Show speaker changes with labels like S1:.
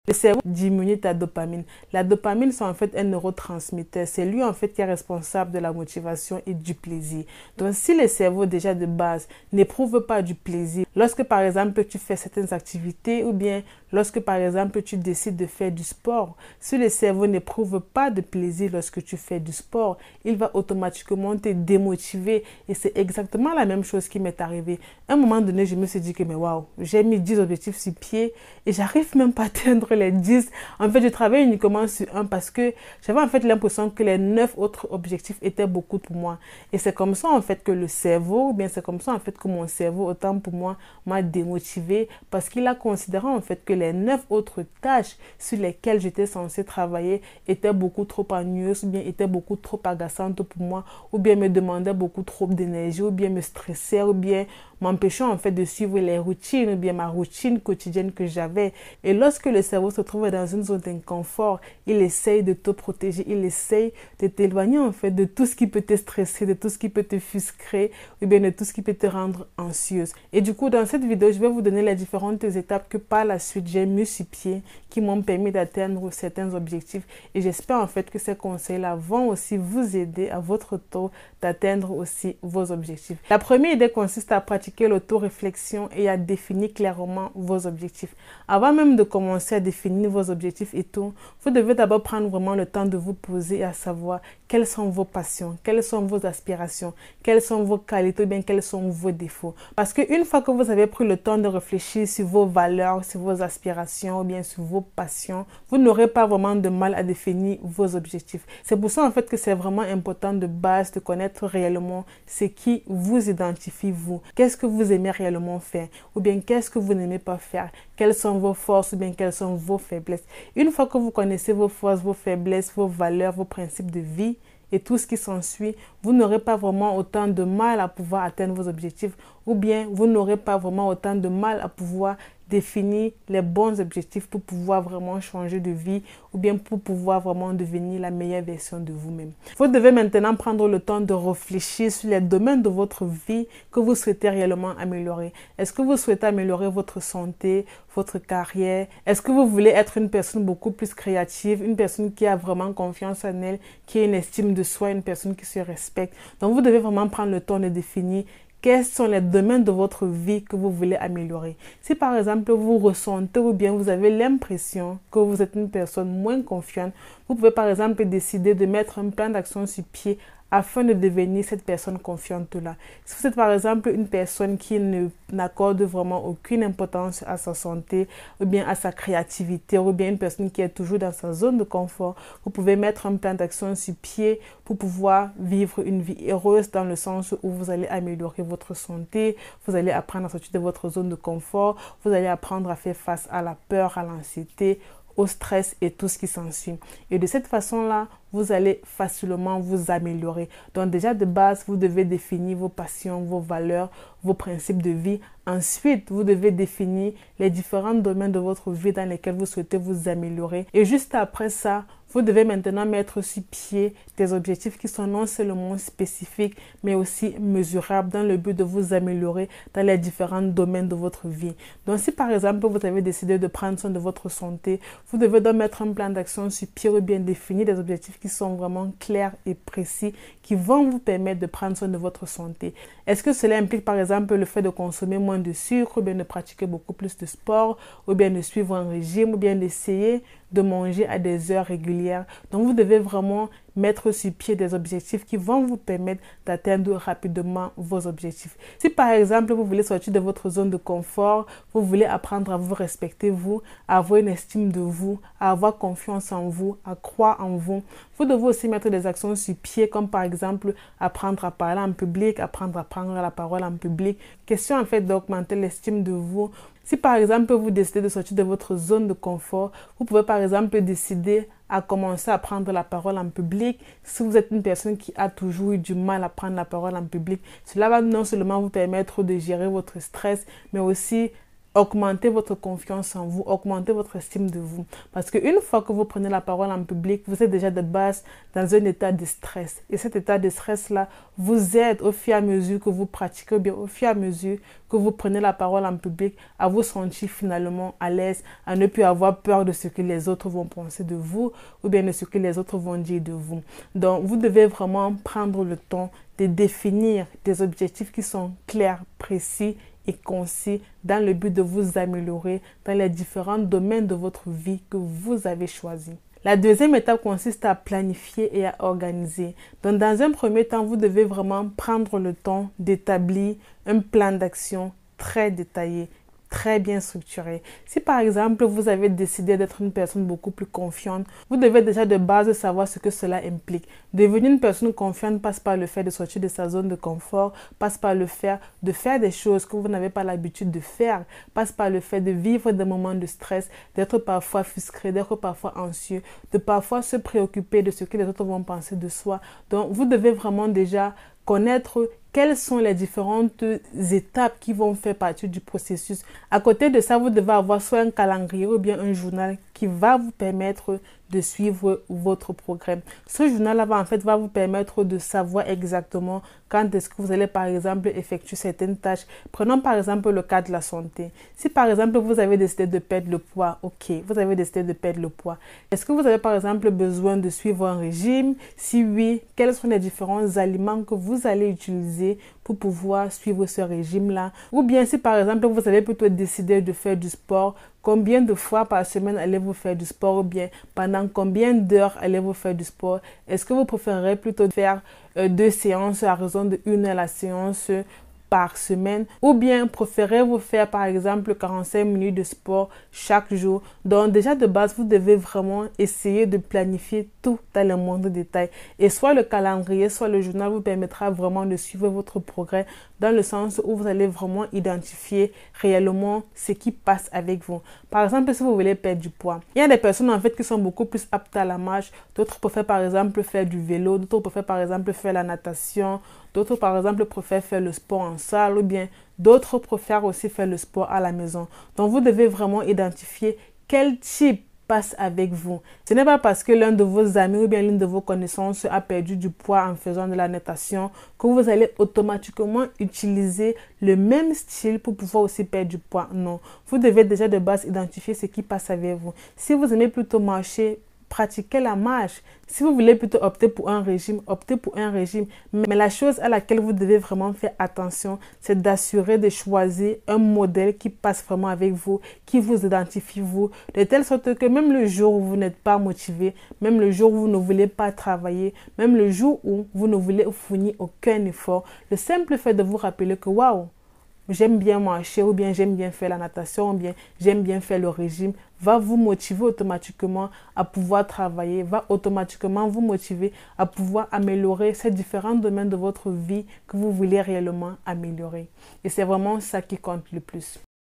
S1: Le cerveau diminue ta dopamine. La dopamine, c'est en fait un neurotransmetteur. C'est lui en fait qui est responsable de la motivation et du plaisir. Donc si le cerveau déjà de base n'éprouve pas du plaisir, lorsque par exemple tu fais certaines activités ou bien lorsque par exemple tu décides de faire du sport, si le cerveau n'éprouve pas de plaisir lorsque tu fais du sport, il va automatiquement te démotiver et c'est exactement la même chose qui m'est arrivé. À un moment donné, je me suis dit que mais waouh, j'ai mis 10 objectifs sur pied et j'arrive même pas à atteindre les 10. En fait, je travaille uniquement sur un parce que j'avais en fait l'impression que les 9 autres objectifs étaient beaucoup pour moi. Et c'est comme ça en fait que le cerveau, ou bien c'est comme ça en fait que mon cerveau, autant pour moi, m'a démotivé parce qu'il a considéré en fait que les 9 autres tâches sur lesquelles j'étais censée travailler étaient beaucoup trop ennuyeuses, ou bien étaient beaucoup trop agaçantes pour moi, ou bien me demandaient beaucoup trop d'énergie, ou bien me stressaient, ou bien m'empêchant en fait de suivre les routines, ou bien ma routine quotidienne que j'avais. Et lorsque le cerveau se trouve dans une zone d'inconfort, il essaye de te protéger, il essaye de t'éloigner en fait de tout ce qui peut te stresser, de tout ce qui peut te frustrer, ou bien de tout ce qui peut te rendre anxieuse. Et du coup, dans cette vidéo, je vais vous donner les différentes étapes que par la suite j'ai mis sur pied, qui m'ont permis d'atteindre certains objectifs. Et j'espère en fait que ces conseils-là vont aussi vous aider à votre tour d'atteindre aussi vos objectifs. La première idée consiste à pratiquer l'auto-réflexion et à définir clairement vos objectifs. Avant même de commencer à définir vos objectifs et tout, vous devez d'abord prendre vraiment le temps de vous poser et à savoir quelles sont vos passions, quelles sont vos aspirations, quelles sont vos qualités, ou bien quels sont vos défauts. Parce qu'une fois que vous avez pris le temps de réfléchir sur vos valeurs, sur vos aspirations, ou bien sur vos passions, vous n'aurez pas vraiment de mal à définir vos objectifs. C'est pour ça en fait que c'est vraiment important de base de connaître réellement ce qui vous identifie vous. Qu'est-ce que vous aimez réellement faire? Ou bien qu'est-ce que vous n'aimez pas faire? Quelles sont vos forces ou bien quelles sont vos faiblesses? Une fois que vous connaissez vos forces, vos faiblesses, vos valeurs, vos principes de vie et tout ce qui s'ensuit, vous n'aurez pas vraiment autant de mal à pouvoir atteindre vos objectifs ou bien vous n'aurez pas vraiment autant de mal à pouvoir définir les bons objectifs pour pouvoir vraiment changer de vie ou bien pour pouvoir vraiment devenir la meilleure version de vous-même. Vous devez maintenant prendre le temps de réfléchir sur les domaines de votre vie que vous souhaitez réellement améliorer. Est-ce que vous souhaitez améliorer votre santé, votre carrière? Est-ce que vous voulez être une personne beaucoup plus créative, une personne qui a vraiment confiance en elle, qui a une estime de soi, une personne qui se respecte? Donc vous devez vraiment prendre le temps de définir quels sont les domaines de votre vie que vous voulez améliorer. Si par exemple vous ressentez ou bien vous avez l'impression que vous êtes une personne moins confiante, vous pouvez par exemple décider de mettre un plan d'action sur pied afin de devenir cette personne confiante-là. Si vous êtes par exemple une personne qui n'accorde vraiment aucune importance à sa santé ou bien à sa créativité ou bien une personne qui est toujours dans sa zone de confort, vous pouvez mettre un plan d'action sur pied pour pouvoir vivre une vie heureuse dans le sens où vous allez améliorer votre santé, vous allez apprendre à sortir de votre zone de confort, vous allez apprendre à faire face à la peur, à l'anxiété, au stress et tout ce qui s'ensuit. Et de cette façon-là, vous allez facilement vous améliorer. Donc déjà de base, vous devez définir vos passions, vos valeurs, vos principes de vie. Ensuite, vous devez définir les différents domaines de votre vie dans lesquels vous souhaitez vous améliorer. Et juste après ça, vous devez maintenant mettre sur pied des objectifs qui sont non seulement spécifiques, mais aussi mesurables dans le but de vous améliorer dans les différents domaines de votre vie. Donc si par exemple, vous avez décidé de prendre soin de votre santé, vous devez donc mettre un plan d'action sur pied ou bien définir des objectifs qui sont vraiment clairs et précis, qui vont vous permettre de prendre soin de votre santé. Est-ce que cela implique par exemple le fait de consommer moins de sucre, ou bien de pratiquer beaucoup plus de sport, ou bien de suivre un régime, ou bien d'essayer de manger à des heures régulières? Donc vous devez vraiment mettre sur pied des objectifs qui vont vous permettre d'atteindre rapidement vos objectifs. Si par exemple vous voulez sortir de votre zone de confort, vous voulez apprendre à vous respecter vous, à avoir une estime de vous, à avoir confiance en vous, à croire en vous, vous devez aussi mettre des actions sur pied comme par exemple apprendre à parler en public, apprendre à prendre la parole en public. Question en fait d'augmenter l'estime de vous. Si par exemple vous décidez de sortir de votre zone de confort, vous pouvez par exemple décider à commencer à prendre la parole en public. Si vous êtes une personne qui a toujours eu du mal à prendre la parole en public, cela va non seulement vous permettre de gérer votre stress, mais aussi augmenter votre confiance en vous, augmenter votre estime de vous. Parce qu'une fois que vous prenez la parole en public, vous êtes déjà de base dans un état de stress. Et cet état de stress-là vous aide au fur et à mesure que vous pratiquez, ou bien au fur et à mesure que vous prenez la parole en public, à vous sentir finalement à l'aise, à ne plus avoir peur de ce que les autres vont penser de vous, ou bien de ce que les autres vont dire de vous. Donc, vous devez vraiment prendre le temps de définir des objectifs qui sont clairs, précis et concis dans le but de vous améliorer dans les différents domaines de votre vie que vous avez choisis. La deuxième étape consiste à planifier et à organiser. Donc, dans un premier temps, vous devez vraiment prendre le temps d'établir un plan d'action très détaillé, très bien structuré. Si par exemple, vous avez décidé d'être une personne beaucoup plus confiante, vous devez déjà de base savoir ce que cela implique. Devenir une personne confiante passe par le fait de sortir de sa zone de confort, passe par le fait de faire des choses que vous n'avez pas l'habitude de faire, passe par le fait de vivre des moments de stress, d'être parfois frustré, d'être parfois anxieux, de parfois se préoccuper de ce que les autres vont penser de soi. Donc, vous devez vraiment déjà connaître quelles sont les différentes étapes qui vont faire partie du processus. À côté de ça, vous devez avoir soit un calendrier ou bien un journal qui va vous permettre de suivre votre programme. Ce journal-là va vous permettre de savoir exactement quand est-ce que vous allez par exemple effectuer certaines tâches. Prenons par exemple le cas de la santé. Si par exemple vous avez décidé de perdre le poids, ok, vous avez décidé de perdre le poids. Est-ce que vous avez par exemple besoin de suivre un régime? Si oui, quels sont les différents aliments que vous allez utiliser pour pouvoir suivre ce régime-là? Ou bien si par exemple vous avez plutôt décidé de faire du sport, combien de fois par semaine allez-vous faire du sport ou bien pendant combien d'heures allez-vous faire du sport? Est-ce que vous préférez plutôt faire 2 séances à raison de 1 heure la séance par semaine, ou bien préférez-vous faire par exemple 45 minutes de sport chaque jour? Donc déjà de base, vous devez vraiment essayer de planifier tout dans le moindre détail. Et soit le calendrier, soit le journal vous permettra vraiment de suivre votre progrès dans le sens où vous allez vraiment identifier réellement ce qui passe avec vous. Par exemple, si vous voulez perdre du poids, il y a des personnes en fait qui sont beaucoup plus aptes à la marche, d'autres préfèrent par exemple faire du vélo, d'autres préfèrent par exemple faire la natation, d'autres par exemple préfèrent faire le sport en salle ou bien d'autres préfèrent aussi faire le sport à la maison. Donc vous devez vraiment identifier quel type passe avec vous. Ce n'est pas parce que l'un de vos amis ou bien l'une de vos connaissances a perdu du poids en faisant de la natation que vous allez automatiquement utiliser le même style pour pouvoir aussi perdre du poids. Non, vous devez déjà de base identifier ce qui passe avec vous. Si vous aimez plutôt marcher, pratiquez la marche. Si vous voulez plutôt opter pour un régime, optez pour un régime. Mais la chose à laquelle vous devez vraiment faire attention, c'est d'assurer de choisir un modèle qui passe vraiment avec vous, qui vous identifie vous, de telle sorte que même le jour où vous n'êtes pas motivé, même le jour où vous ne voulez pas travailler, même le jour où vous ne voulez fournir aucun effort, le simple fait de vous rappeler que waouh, j'aime bien marcher ou bien j'aime bien faire la natation ou bien j'aime bien faire le régime, va vous motiver automatiquement à pouvoir travailler, va automatiquement vous motiver à pouvoir améliorer ces différents domaines de votre vie que vous voulez réellement améliorer. Et c'est vraiment ça qui compte le plus.